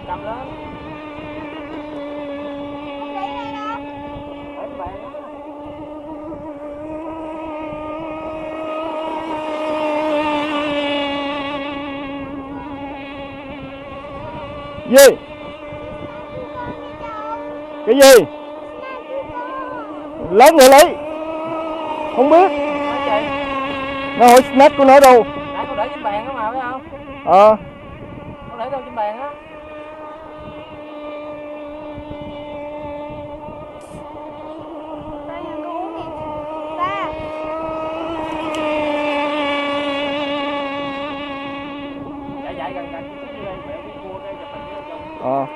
Cầm lên. Gì? Cái gì? Lát nữa lấy. Không biết. Nó hỏi snack của nó đâu. Nãy con để trên bàn đó mà phải không? Con để đâu trên bàn á. Dạ gần gần chút xíu đây, mẹ biết cua cái chụp hình cho.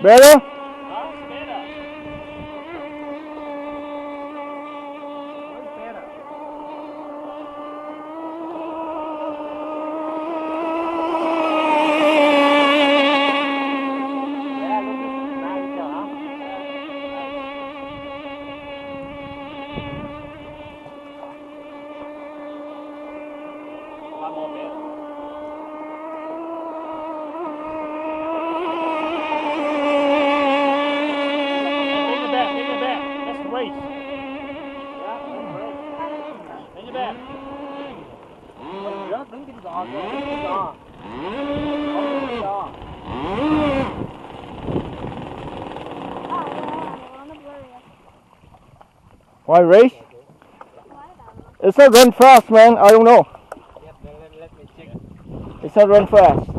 Better? Rớt đứng trên gò kìa, đứng trên gò. Đứng trên gò. Why race? It's not run fast, man. I don't know. Let me check. It's not run fast.